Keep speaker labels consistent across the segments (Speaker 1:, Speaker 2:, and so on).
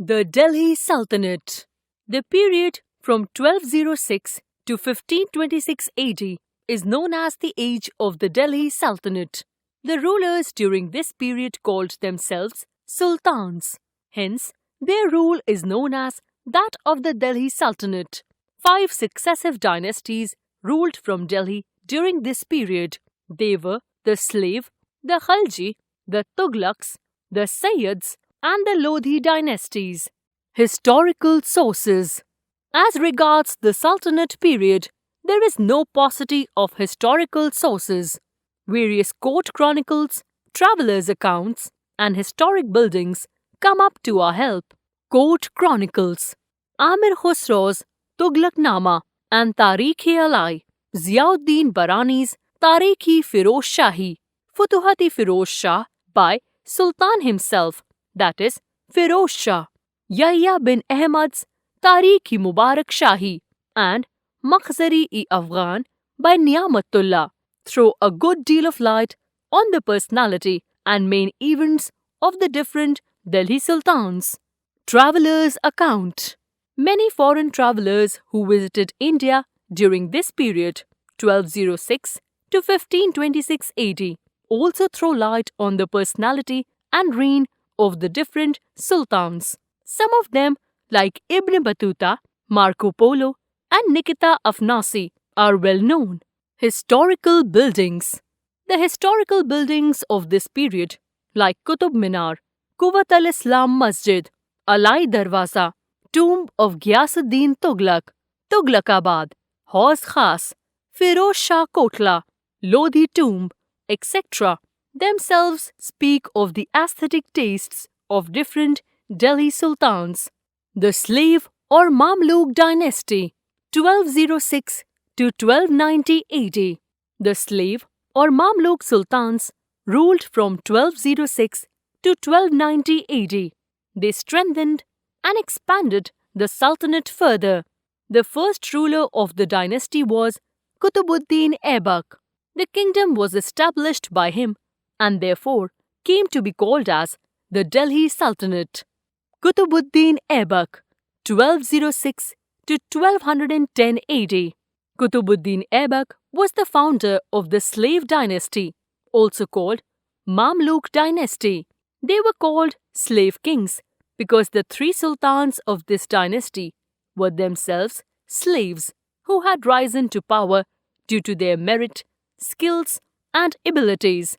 Speaker 1: The Delhi Sultanate. The period from 1206 to 1526 AD is known as the age of the Delhi Sultanate. The rulers during this period called themselves sultans. Hence, their rule is known as that of the Delhi Sultanate. 5 successive dynasties ruled from Delhi during this period. They were the Slave, the Khalji, the Tughlaqs, the Sayyids, and the Lodhi dynasties. Historical sources. As regards the Sultanate period, there is no paucity of historical sources. Various court chronicles, travellers' accounts, and historic buildings come up to our help. Court chronicles. Amir Khusro's Tughlaqnama and Tarikh-e-Alai, Ziauddin Barani's Tarikh-e-Firoz Shahi, Futuhat-e Firoz Shah by Sultan himself, that is, Firoz Shah, Yahya bin Ahmad's Tarikh-e-Mubarak Shahi, and Makhzari-e-Afghan by Ni'amatullah throw a good deal of light on the personality and main events of the different Delhi Sultans. Travelers' account. Many foreign travelers who visited India during this period, 1206 to 1526 AD, also throw light on the personality and reign of the different sultans. Some of them, like Ibn Battuta, Marco Polo, and Nikita Afnasi, are well known. Historical buildings. The historical buildings of this period, like Qutub Minar, Quwwat al-Islam Masjid, Alai Darwaza, Tomb of Ghiyasuddin Tughlaq, Tughlaqabad, Hauz Khas, Firoz Shah Kotla, Lodhi Tomb, etc., themselves speak of the aesthetic tastes of different Delhi sultans. The Slave or Mamluk dynasty, 1206 to 1290 AD. The Slave or Mamluk sultans ruled from 1206 to 1290 AD. They strengthened and expanded the Sultanate further. The first ruler of the dynasty was Qutbuddin Aibak. The kingdom was established by him and therefore came to be called as the Delhi Sultanate. Qutbuddin Aibak, 1206 to 1210 AD. Qutbuddin Aibak was the founder of the Slave dynasty, also called Mamluk dynasty. They were called slave kings because the 3 sultans of this dynasty were themselves slaves who had risen to power due to their merit, skills, and abilities.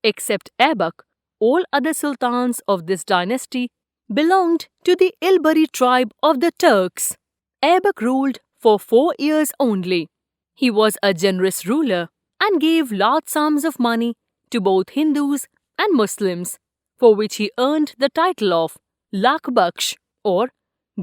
Speaker 1: Except Aibak, all other sultans of this dynasty belonged to the Ilbari tribe of the Turks. Aibak ruled for 4 years only. He was a generous ruler and gave large sums of money to both Hindus and Muslims, for which he earned the title of Lakh Baksh or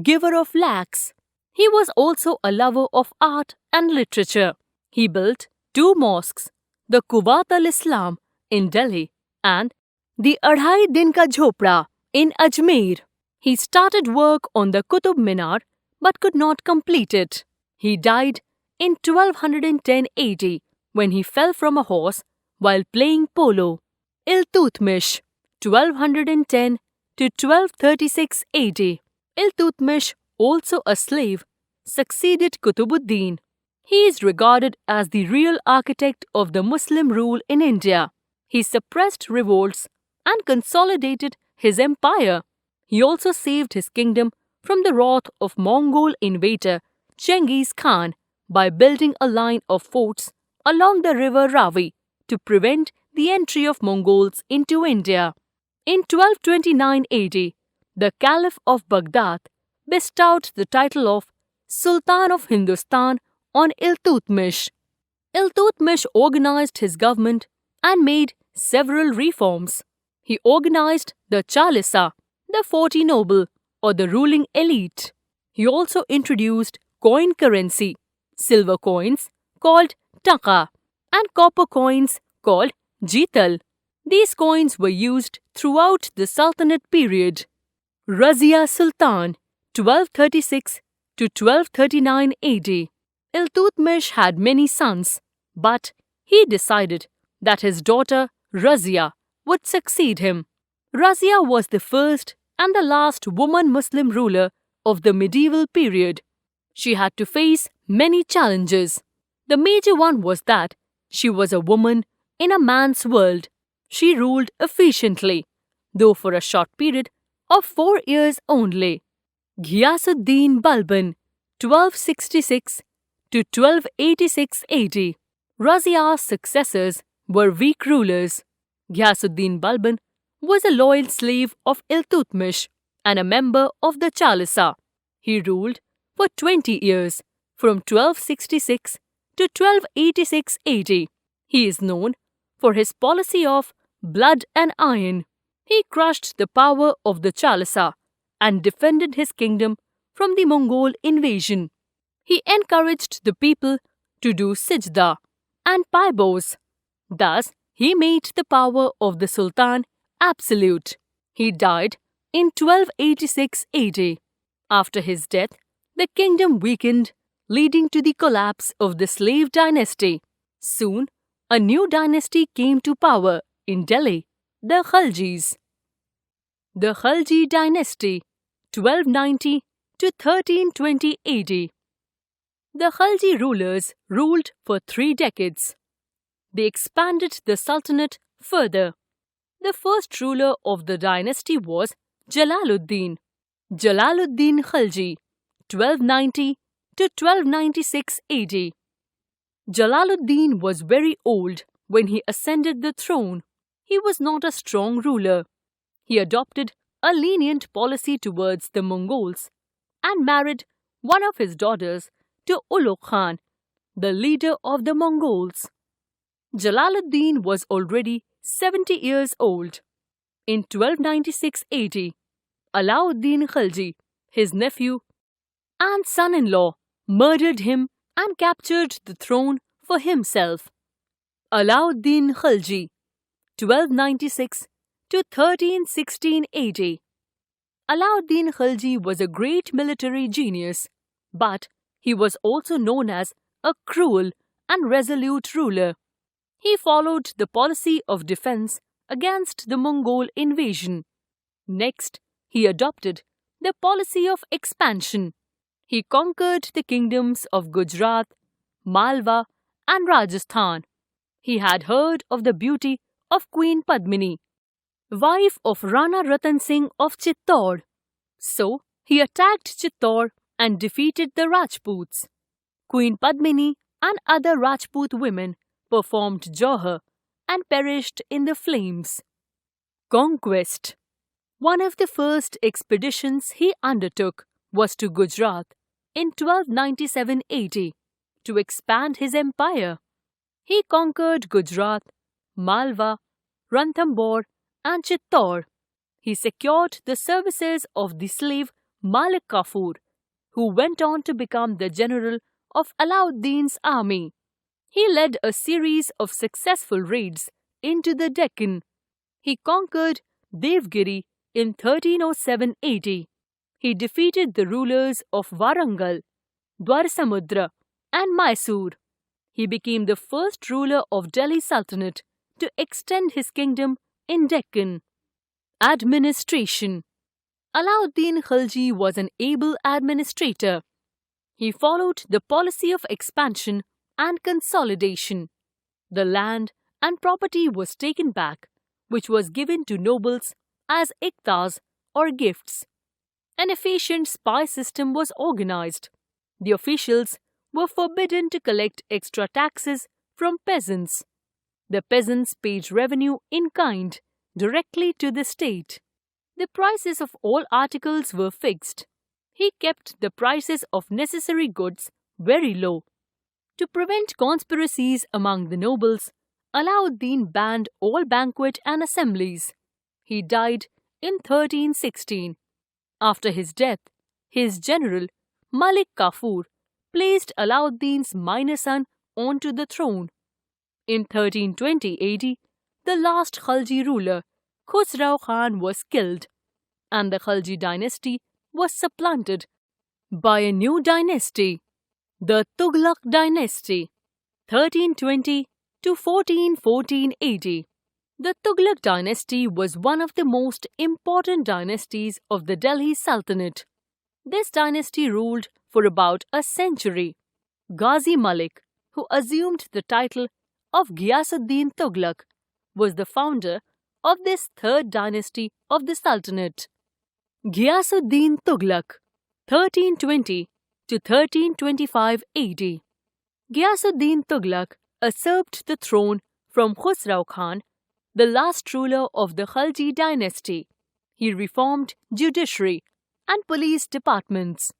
Speaker 1: Giver of Lakhs. He was also a lover of art and literature. He built 2 mosques, the Quwwat al-Islam in Delhi and the Adhai Din Ka Jhopda in Ajmer. He started work on the Qutub Minar but could not complete it. He died in 1210 AD when he fell from a horse while playing polo. Iltutmish, 1210 to 1236 AD. Iltutmish, also a slave, succeeded Qutbuddin. He is regarded as the real architect of the Muslim rule in India. He suppressed revolts and consolidated his empire. He also saved his kingdom from the wrath of Mongol invader Genghis Khan by building a line of forts along the river Ravi to prevent the entry of Mongols into India. In 1229 AD, the Caliph of Baghdad bestowed the title of Sultan of Hindustan on Iltutmish. Iltutmish organized his government and made several reforms. He organized the Chalisa, the 40 noble or the ruling elite. He also introduced coin currency, silver coins called taka and copper coins called jital. These coins were used throughout the Sultanate period. Razia Sultan, 1236 to 1239 AD. Iltutmish had many sons, but he decided that his daughter Razia would succeed him. Razia was the first and the last woman Muslim ruler of the medieval period. She had to face many challenges. The major one was that she was a woman in a man's world. She ruled efficiently, though for a short period of 4 years only. Ghiyasuddin Balban, 1266 to 1286 AD. Razia's successors were weak rulers. Ghiyasuddin Balban was a loyal slave of Iltutmish and a member of the Chalisa. He ruled for 20 years, from 1266 to 1286 AD. He is known for his policy of blood and iron. He crushed the power of the Chalisa and defended his kingdom from the Mongol invasion. He encouraged the people to do sajda and pybos. Thus, he made the power of the Sultan absolute. He died in 1286 AD. After his death, the kingdom weakened, leading to the collapse of the slave dynasty. Soon, a new dynasty came to power in Delhi, the Khaljis. The Khalji dynasty, 1290 to 1320 AD. The Khalji rulers ruled for 3 decades. They expanded the Sultanate further. The first ruler of the dynasty was Jalaluddin. Jalaluddin Khalji, 1290 to 1296 AD. Jalaluddin was very old when he ascended the throne. He was not a strong ruler. He adopted a lenient policy towards the Mongols and married one of his daughters to Ulugh Khan, the leader of the Mongols. Jalaluddin was already 70 years old. In 1296 AD, Alauddin Khalji, his nephew and son-in-law, murdered him and captured the throne for himself. Alauddin Khalji, 1296 to 1316 AD. Alauddin Khalji was a great military genius, but he was also known as a cruel and resolute ruler. He followed the policy of defense against the Mongol invasion. Next, he adopted the policy of expansion. He conquered the kingdoms of Gujarat, Malwa, and Rajasthan. He had heard of the beauty of Queen Padmini, wife of Rana Ratan Singh of Chittor. So, he attacked Chittor and defeated the Rajputs. Queen Padmini and other Rajput women performed Johar and perished in the flames. Conquest. One of the first expeditions he undertook was to Gujarat in 1297 AD to expand his empire. He conquered Gujarat, Malwa, Ranthambore, and Chittor. He secured the services of the slave Malik Kafur, who went on to become the general of Alauddin's army. He led a series of successful raids into the Deccan. He conquered Devgiri in 1307 AD. He defeated the rulers of Warangal, Dwarsamudra, and Mysore. He became the first ruler of Delhi Sultanate to extend his kingdom in Deccan. Administration. Alauddin Khalji was an able administrator. He followed the policy of expansion and consolidation. The land and property was taken back, which was given to nobles as iktas or gifts. An efficient spy system was organized. The officials were forbidden to collect extra taxes from peasants. The peasants paid revenue in kind directly to the state. The prices of all articles were fixed. He kept the prices of necessary goods very low. To prevent conspiracies among the nobles, Alauddin banned all banquet and assemblies. He died in 1316. After his death, his general, Malik Kafur, placed Alauddin's minor son onto the throne. In 1320 AD, the last Khalji ruler, Khusrau Khan, was killed, and the Khalji dynasty was supplanted by a new dynasty, the Tughlaq dynasty, 1320 to 1414 AD. The Tughlaq dynasty was one of the most important dynasties of the Delhi Sultanate. This dynasty ruled for about a century. Ghazi Malik, who assumed the title of Ghiyasuddin Tughlaq, was the founder of this third dynasty of the Sultanate. Ghiyasuddin Tughlaq, 1320 to 1325 AD. Ghiyasuddin Tughlaq usurped the throne from Khusrau Khan, the last ruler of the Khalji dynasty. He reformed judiciary and police departments.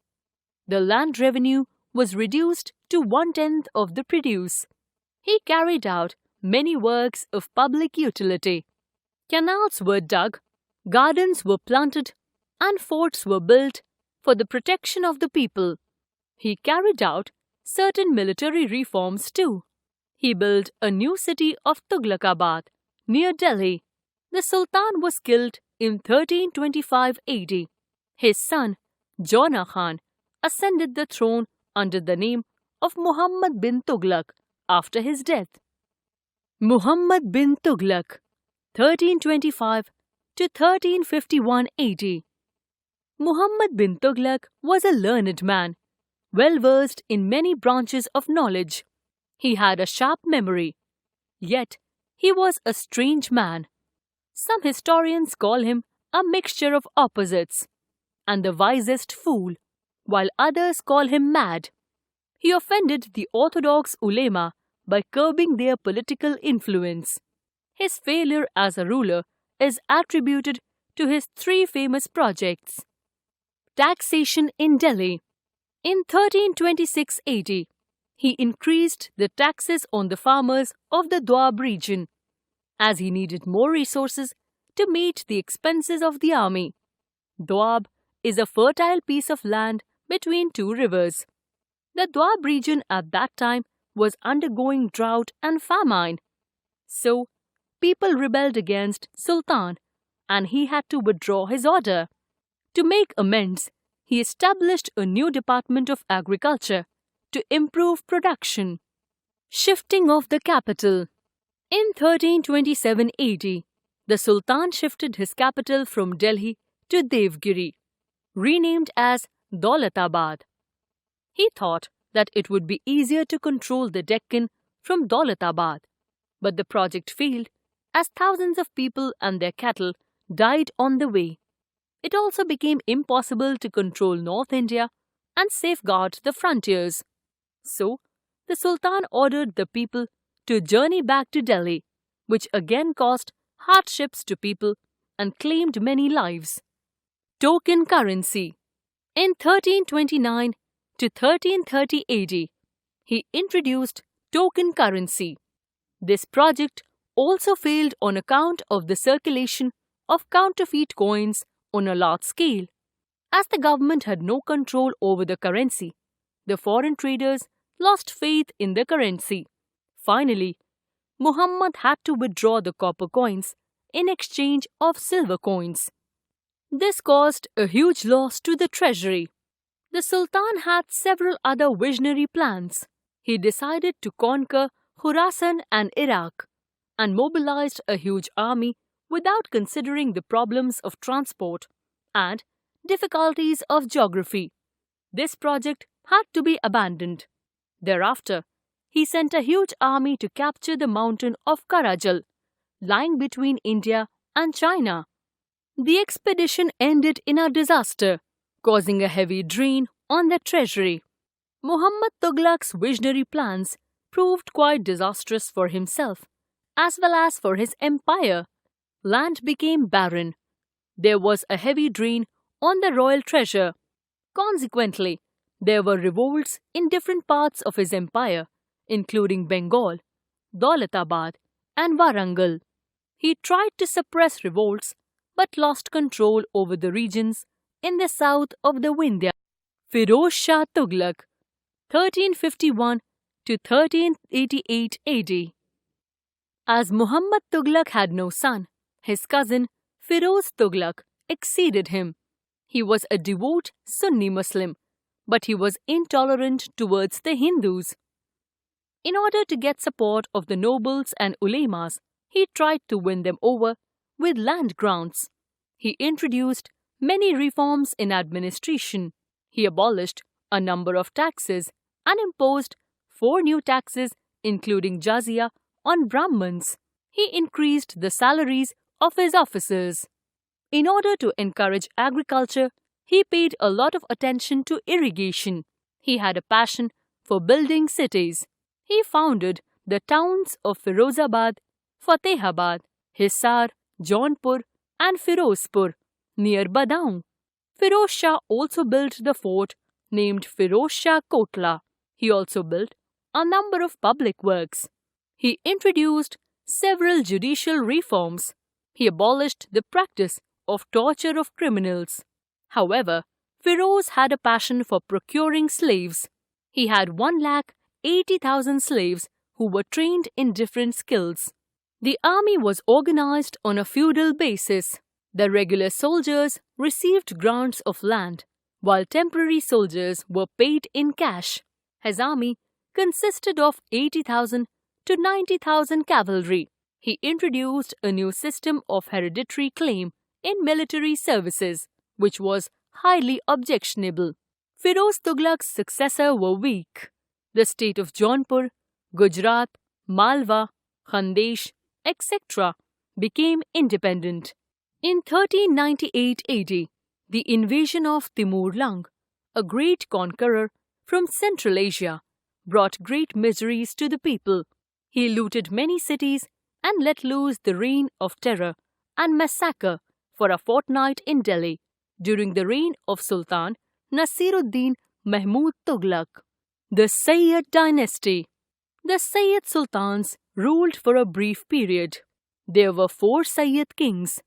Speaker 1: The land revenue was reduced to 1/10 of the produce. He carried out many works of public utility. Canals were dug, gardens were planted, and forts were built for the protection of the people. He carried out certain military reforms too. He built a new city of Tughlaqabad near Delhi. The Sultan was killed in 1325 AD. His son, Jona Khan, ascended the throne under the name of Muhammad bin Tughlaq after his death. Muhammad bin Tughlaq, 1325 to 1351 AD. Muhammad bin Tughlaq was a learned man, well versed in many branches of knowledge. He had a sharp memory, yet he was a strange man. Some historians call him a mixture of opposites and the wisest fool, while others call him mad. He offended the orthodox ulema by curbing their political influence. His failure as a ruler is attributed to his three famous projects. Taxation in Delhi. In 1326 AD, he increased the taxes on the farmers of the Doab region, as he needed more resources to meet the expenses of the army. Doab is a fertile piece of land between two rivers. The Doab region at that time was undergoing drought and famine. So, people rebelled against Sultan and he had to withdraw his order. To make amends, he established a new department of agriculture to improve production. Shifting of the capital. In 1327 AD, the Sultan shifted his capital from Delhi to Devgiri, renamed as Daulatabad. He thought that it would be easier to control the Deccan from Daulatabad, but the project failed as thousands of people and their cattle died on the way. It also became impossible to control North India and safeguard the frontiers. So, the Sultan ordered the people to journey back to Delhi, which again caused hardships to people and claimed many lives. Token currency. In 1329 to 1330 AD, he introduced token currency. This project also failed on account of the circulation of counterfeit coins on a large scale. As the government had no control over the currency, the foreign traders lost faith in the currency. Finally, Muhammad had to withdraw the copper coins in exchange of silver coins. This caused a huge loss to the treasury. The Sultan had several other visionary plans. He decided to conquer Khorasan and Iraq and mobilized a huge army without considering the problems of transport and difficulties of geography. This project had to be abandoned. Thereafter, he sent a huge army to capture the mountain of Karajal, lying between India and China. The expedition ended in a disaster, causing a heavy drain on the treasury. Muhammad Tughlaq's visionary plans proved quite disastrous for himself, as well as for his empire. Land became barren. There was a heavy drain on the royal treasure. Consequently, there were revolts in different parts of his empire, including Bengal, Daulatabad, and Warangal. He tried to suppress revolts but lost control over the regions in the south of the Vindhya. Firoz Shah Tughlaq, 1351 to 1388 AD. As Muhammad Tughlaq had no son, his cousin Firoz Tughlaq exceeded him. He was a devout Sunni Muslim, but he was intolerant towards the Hindus. In order to get support of the nobles and ulemas, he tried to win them over with land grants. He introduced many reforms in administration. He abolished a number of taxes and imposed 4 new taxes, including jizya, on Brahmins. He increased the salaries of his officers. In order to encourage agriculture, he paid a lot of attention to irrigation. He had a passion for building cities. He founded the towns of Firozabad, Fatehabad, Hisar, Jaunpur and Firozpur near Badaun. Firoz Shah also built the fort named Firoz Shah Kotla. He also built a number of public works. He introduced several judicial reforms. He abolished the practice of torture of criminals. However, Firoz had a passion for procuring slaves. He had 1,80,000 slaves who were trained in different skills. The army was organized on a feudal basis. The regular soldiers received grants of land, while temporary soldiers were paid in cash. His army consisted of 80,000 to 90,000 cavalry. He introduced a new system of hereditary claim in military services, which was highly objectionable. Firoz Tughlaq's successors were weak. The state of Jaunpur, Gujarat, Malwa, Khandesh, etc. became independent. In 1398 AD, the invasion of Timur Lenk, a great conqueror from Central Asia, brought great miseries to the people. He looted many cities and let loose the reign of terror and massacre for a fortnight in Delhi during the reign of Sultan Nasiruddin Mahmud Tughlaq. The Sayyid dynasty. The Sayyid Sultans ruled for a brief period. There were 4 Sayyid kings.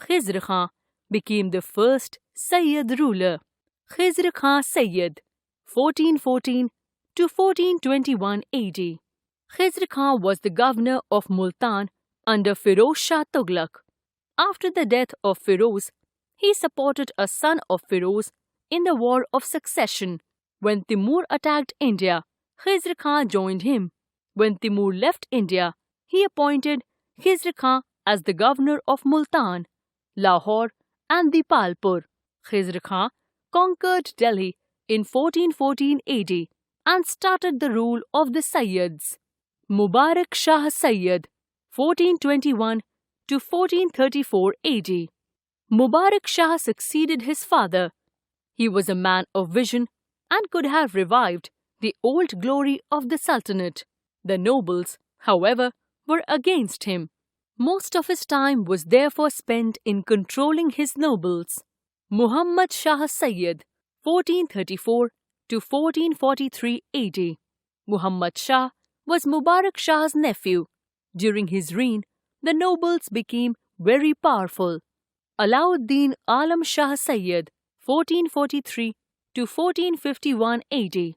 Speaker 1: Khizr Khan became the first Sayyid ruler. Khizr Khan Sayyid, 1414 to 1421 AD. Khizr Khan was the governor of Multan under Firoz Shah Tughlaq. After the death of Firoz, he supported a son of Firoz in the War of Succession. When Timur attacked India, Khizr Khan joined him. When Timur left India, he appointed Khizr Khan as the governor of Multan, Lahore and Dipalpur. Khizr Khan conquered Delhi in 1414 AD and started the rule of the Sayyids. Mubarak Shah Sayyid, 1421 to 1434 AD. Mubarak Shah succeeded his father. He was a man of vision and could have revived the old glory of the Sultanate. The nobles, however, were against him. Most of his time was therefore spent in controlling his nobles. Muhammad Shah Sayyid, 1434 to 1443 AD. Muhammad Shah was Mubarak Shah's nephew. During his reign, the nobles became very powerful. Alauddin Alam Shah Sayyid, 1443 to 1451 AD.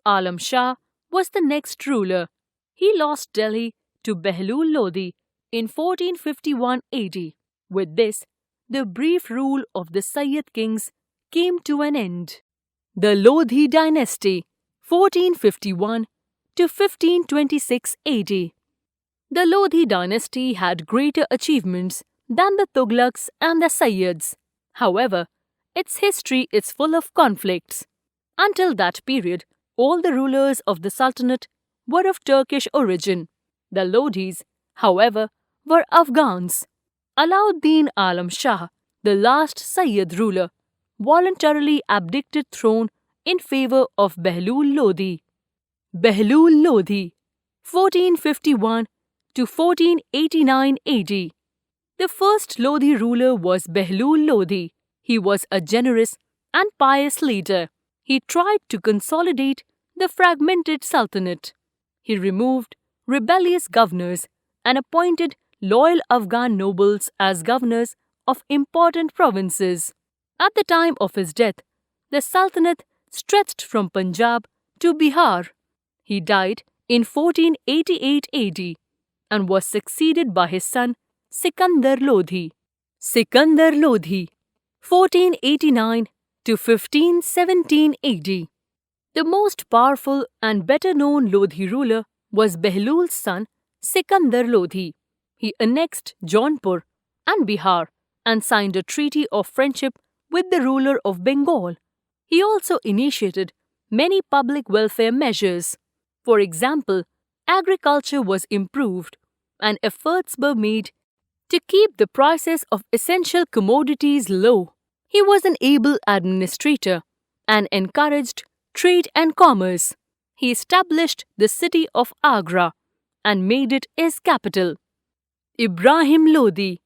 Speaker 1: Alam Shah was the next ruler. He lost Delhi to Behlul Lodi in 1451 AD. With this, the brief rule of the Sayyid kings came to an end. The Lodhi dynasty, 1451 to 1526 AD. The Lodhi dynasty had greater achievements than the Tughlaqs and the Sayyids. However, its history is full of conflicts. Until that period, all the rulers of the Sultanate were of Turkish origin. The Lodhis, however, were Afghans. Alauddin Alam Shah, the last Sayyid ruler, voluntarily abdicated throne in favor of Behlul Lodi. Behlul Lodi, 1451 to 1489 AD. The first Lodi ruler was Behlul Lodi. He was a generous and pious leader. He tried to consolidate the fragmented Sultanate. He removed rebellious governors and appointed loyal Afghan nobles as governors of important provinces. At the time of his death, the Sultanate stretched from Punjab to Bihar. He died in 1488 AD and was succeeded by his son Sikandar Lodhi. Sikandar Lodhi, 1489 to 1517 AD. The most powerful and better known Lodhi ruler was Behlul's son Sikandar Lodhi. He annexed Jaunpur and Bihar and signed a treaty of friendship with the ruler of Bengal. He also initiated many public welfare measures. For example, agriculture was improved and efforts were made to keep the prices of essential commodities low. He was an able administrator and encouraged trade and commerce. He established the city of Agra and made it his capital. Ibrahim Lodi,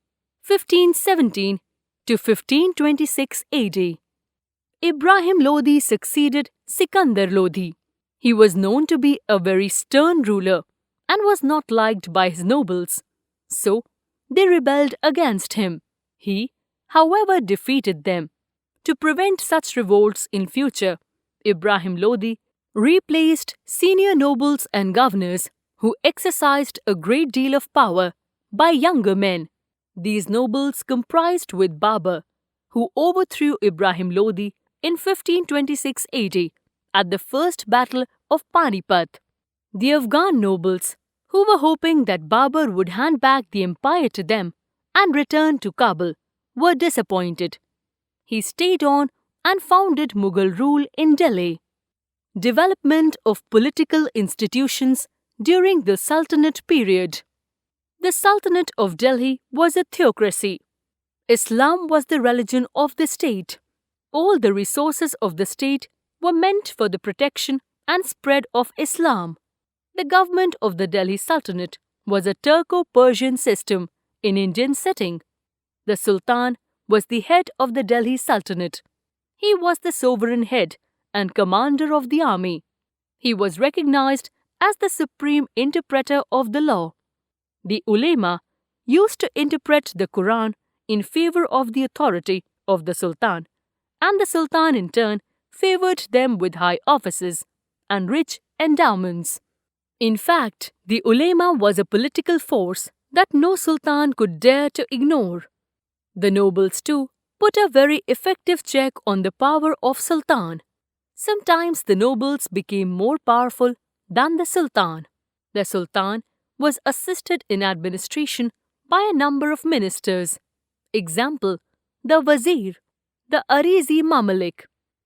Speaker 1: 1517 to 1526 AD. Ibrahim Lodi succeeded Sikandar Lodi. He was known to be a very stern ruler and was not liked by his nobles, so they rebelled against him. He, however, defeated them. To prevent such revolts in future, Ibrahim Lodi replaced senior nobles and governors who exercised a great deal of power by younger men. These nobles comprised with Babur, who overthrew Ibrahim Lodi in 1526 AD at the First Battle of Panipat. The Afghan nobles, who were hoping that Babur would hand back the empire to them and return to Kabul, were disappointed. He stayed on and founded Mughal rule in Delhi. Development of political institutions during the Sultanate period. The Sultanate of Delhi was a theocracy. Islam was the religion of the state. All the resources of the state were meant for the protection and spread of Islam. The government of the Delhi Sultanate was a Turco-Persian system in Indian setting. The Sultan was the head of the Delhi Sultanate. He was the sovereign head and commander of the army. He was recognized as the supreme interpreter of the law. The ulema used to interpret the Quran in favor of the authority of the Sultan, and the Sultan in turn favored them with high offices and rich endowments. In fact, the ulema was a political force that no sultan could dare to ignore. The nobles too put a very effective check on the power of sultan. Sometimes the nobles became more powerful than the sultan. The sultan was assisted in administration by a number of ministers. Example, the Wazir, the Arizi Mamalik,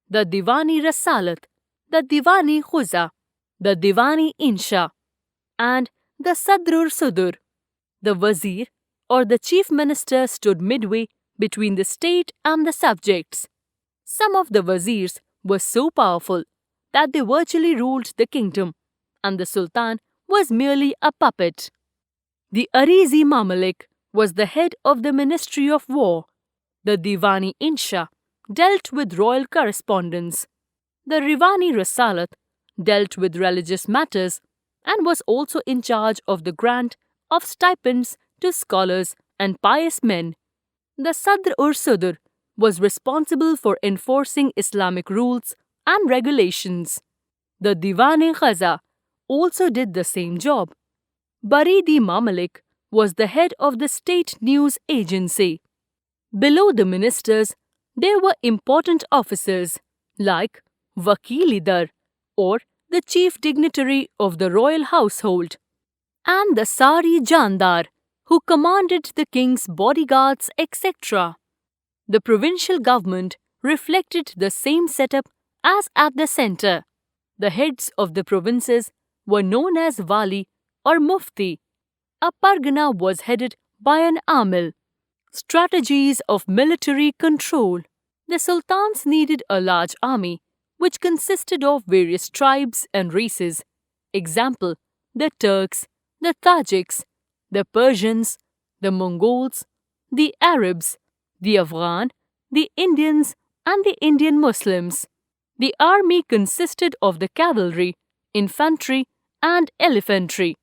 Speaker 1: the Diwani Rasalat, the Diwani Khuza, the Diwani Insha, and the Sadrur Sudur. The Wazir or the chief minister stood midway between the state and the subjects. Some of the Wazirs were so powerful that they virtually ruled the kingdom, and the Sultan was merely a puppet. The Arizi Mamalik was the head of the Ministry of War. The Diwani Insha dealt with royal correspondence. The Rivani Rasalat dealt with religious matters and was also in charge of the grant of stipends to scholars and pious men. The Sadr-ur-Sudur was responsible for enforcing Islamic rules and regulations. The Diwan-e-Ghaza also did the same job. Baridi Mamalik was the head of the state news agency. Below the ministers, there were important officers like Vakil-e-Dar or the chief dignitary of the royal household, and the Sari Jandar, who commanded the king's bodyguards, etc. The provincial government reflected the same setup as at the centre. The heads of the provinces were known as Wali or Mufti. A Pargana was headed by an Amil. Strategies of military control. The sultans needed a large army, which consisted of various tribes and races. Example, the Turks, the Tajiks, the Persians, the Mongols, the Arabs, the Afghan, the Indians, and the Indian Muslims. The army consisted of the cavalry, infantry, and elephantry.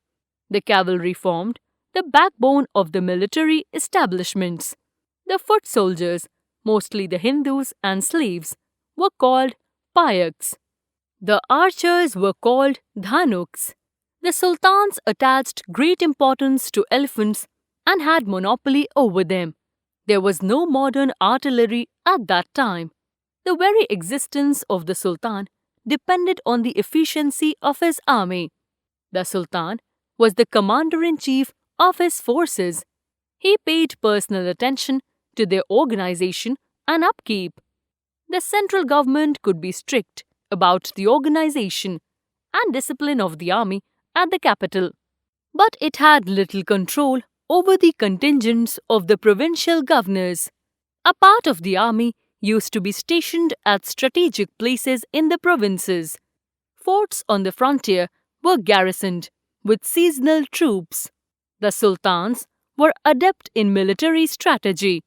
Speaker 1: The cavalry formed the backbone of the military establishments. The foot soldiers, mostly the Hindus and slaves, were called Payaks. The archers were called Dhanuks. The sultans attached great importance to elephants and had monopoly over them. There was no modern artillery at that time. The very existence of the sultan depended on the efficiency of his army. The sultan was the commander-in-chief of his forces. He paid personal attention to their organization and upkeep. The central government could be strict about the organization and discipline of the army at the capital, but it had little control over the contingents of the provincial governors. A part of the army used to be stationed at strategic places in the provinces. Forts on the frontier were garrisoned with seasonal troops. The sultans were adept in military strategy.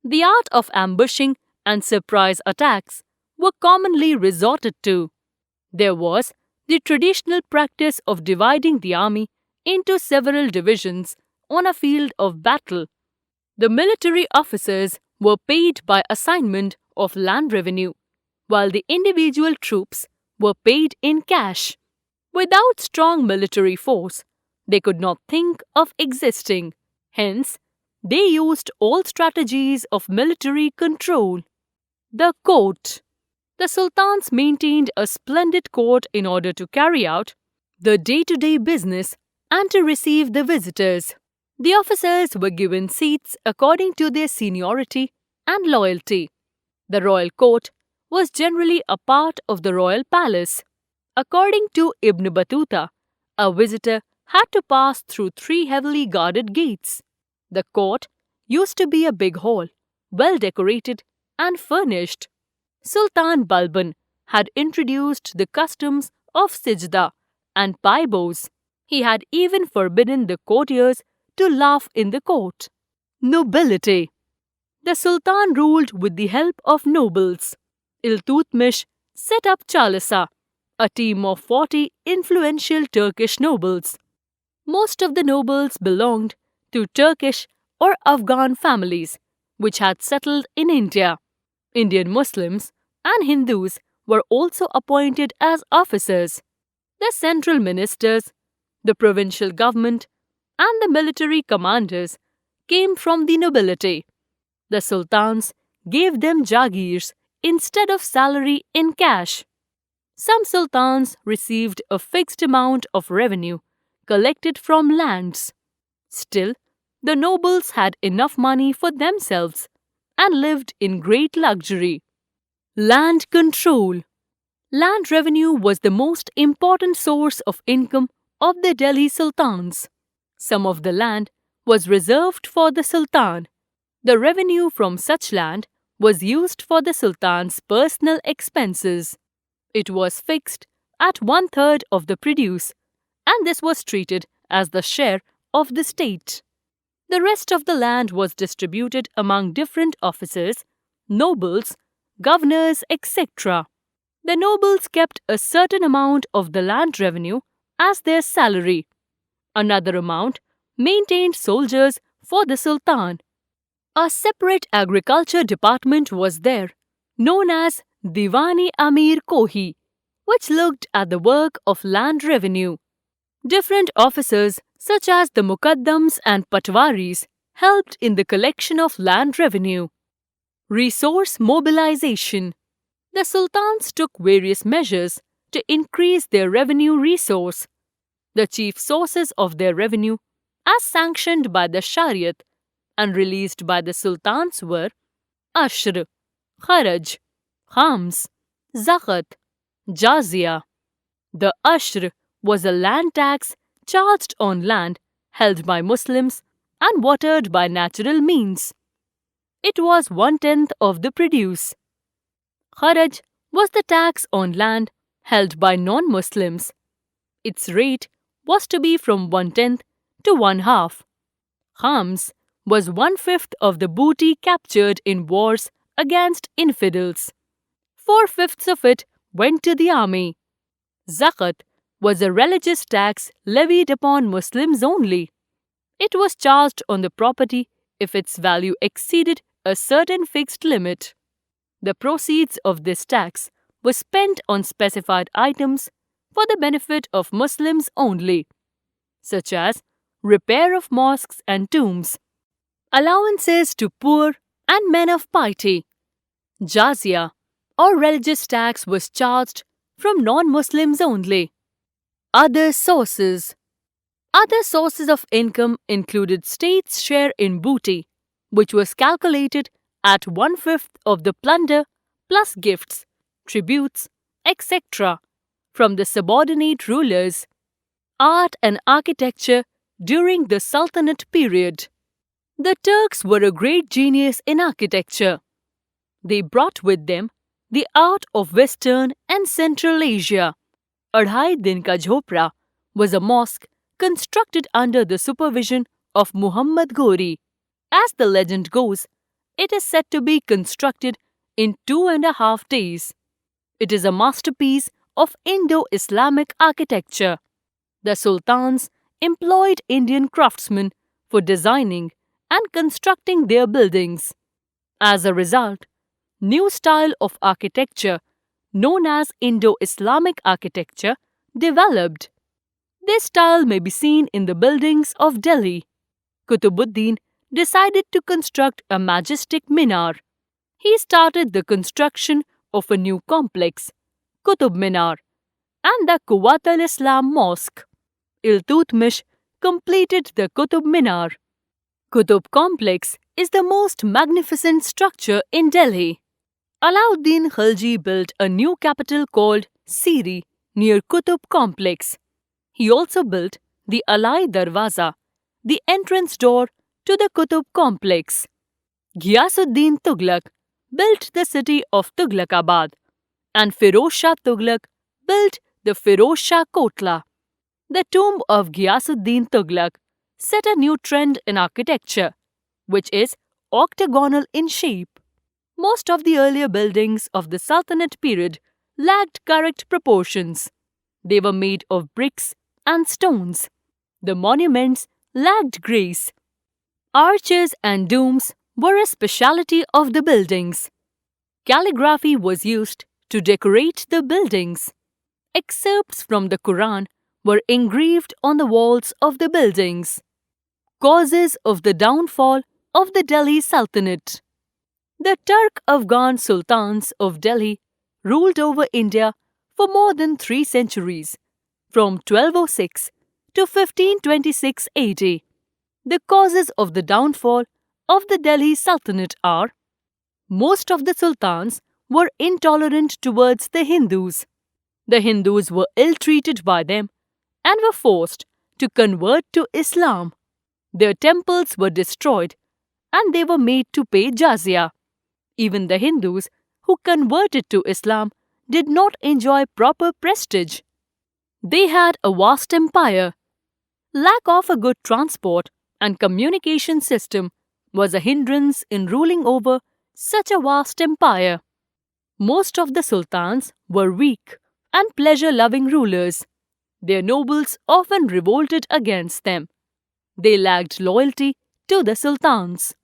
Speaker 1: The art of ambushing and surprise attacks were commonly resorted to. There was the traditional practice of dividing the army into several divisions on a field of battle. The military officers were paid by assignment of land revenue, while the individual troops were paid in cash. Without strong military force, they could not think of existing. Hence, they used all strategies of military control. The court. The sultans maintained a splendid court in order to carry out the day-to-day business and to receive the visitors. The officers were given seats according to their seniority and loyalty. The royal court was generally a part of the royal palace. According to Ibn Battuta, a visitor had to pass through 3 heavily guarded gates. The court used to be a big hall, well decorated and furnished. Sultan Balban had introduced the customs of sijda and paibos. He had even forbidden the courtiers to laugh in the court. Nobility. The Sultan ruled with the help of nobles. Iltutmish set up Chalisa, a team of 40 influential Turkish nobles. Most of the nobles belonged to Turkish or Afghan families which had settled in India. Indian Muslims and Hindus were also appointed as officers. The central ministers, the provincial government, and the military commanders came from the nobility. The sultans gave them jagirs instead of salary in cash. Some sultans received a fixed amount of revenue collected from lands. Still, the nobles had enough money for themselves and lived in great luxury. Land control. Land revenue was the most important source of income of the Delhi sultans. Some of the land was reserved for the sultan. The revenue from such land was used for the sultan's personal expenses. It was fixed at 1/3 of the produce, and this was treated as the share of the state. The rest of the land was distributed among different officers, nobles, governors, etc. The nobles kept a certain amount of the land revenue as their salary. Another amount maintained soldiers for the sultan. A separate agriculture department was there, known as Diwani Amir Kohi, which looked at the work of land revenue. Different officers, such as the Mukaddams and Patwaris, helped in the collection of land revenue. Resource mobilization. The sultans took various measures to increase their revenue resource. The chief sources of their revenue, as sanctioned by the Shariat and released by the sultans, were Ashr, Kharaj, Khams, Zakat, Jazia. The Ashr was a land tax charged on land held by Muslims and watered by natural means. It was 1/10 of the produce. Kharaj was the tax on land held by non-Muslims. Its rate was to be from 1/10 to 1/2. Khams was 1/5 of the booty captured in wars against infidels. 4/5 of it went to the army. Zakat was a religious tax levied upon Muslims only. It was charged on the property if its value exceeded a certain fixed limit. The proceeds of this tax were spent on specified items for the benefit of Muslims only, such as repair of mosques and tombs, allowances to poor and men of piety. Jazia, or religious tax, was charged from non-Muslims only. Other sources. Other sources of income included state's share in booty, which was calculated at 1/5 of the plunder plus gifts, tributes, etc. from the subordinate rulers. Art and architecture during the Sultanate period. The Turks were a great genius in architecture. They brought with them the art of Western and Central Asia. Adhai Din Ka Jhopra was a mosque constructed under the supervision of Muhammad Ghori. As the legend goes, it is said to be constructed in 2.5 days. It is a masterpiece of Indo-Islamic architecture. The sultans employed Indian craftsmen for designing and constructing their buildings. As a result, new style of architecture known as Indo-Islamic architecture developed. This style may be seen in the buildings of Delhi. Qutbuddin decided to construct a majestic minar. He started the construction of a new complex, Qutub Minar, and the Quwat al-Islam Mosque. Iltutmish completed the Qutub Minar. Qutub Complex is the most magnificent structure in Delhi. Alauddin Khilji built a new capital called Siri near Qutub Complex. He also built the Alai Darwaza, the entrance door to the Qutub Complex. Ghiyasuddin Tughlaq built the city of Tughlaqabad, and Firoz Shah Tughlaq built the Firoz Shah Kotla. The tomb of Ghiyasuddin Tughlaq set a new trend in architecture, which is octagonal in shape. Most of the earlier buildings of the Sultanate period lacked correct proportions. They were made of bricks and stones. The monuments lacked grace. Arches and domes were a specialty of the buildings. Calligraphy was used to decorate the buildings. Excerpts from the Quran were engraved on the walls of the buildings. Causes of the downfall of the Delhi Sultanate. The Turk-Afghan sultans of Delhi ruled over India for more than 3 centuries, from 1206 to 1526 AD. The causes of the downfall of the Delhi Sultanate are: most of the sultans were intolerant towards the Hindus. The Hindus were ill-treated by them and were forced to convert to Islam. Their temples were destroyed and they were made to pay jizya. Even the Hindus who converted to Islam did not enjoy proper prestige. They had a vast empire. Lack of a good transport and communication system was a hindrance in ruling over such a vast empire. Most of the sultans were weak and pleasure-loving rulers. Their nobles often revolted against them. They lacked loyalty to the sultans.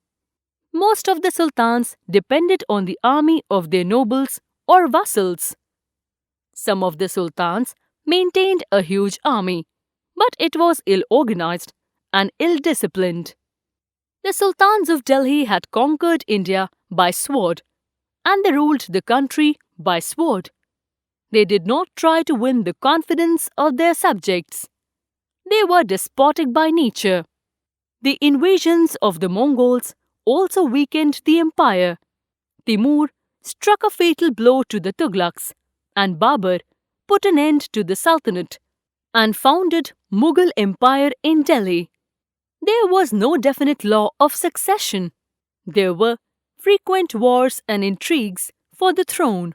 Speaker 1: Most of the sultans depended on the army of their nobles or vassals. Some of the sultans maintained a huge army, but it was ill-organized and ill-disciplined. The sultans of Delhi had conquered India by sword, and they ruled the country by sword. They did not try to win the confidence of their subjects. They were despotic by nature. The invasions of the Mongols also weakened the empire. Timur struck a fatal blow to the Tughlaqs, and Babur put an end to the Sultanate and founded Mughal Empire in Delhi. There was no definite law of succession. There were frequent wars and intrigues for the throne.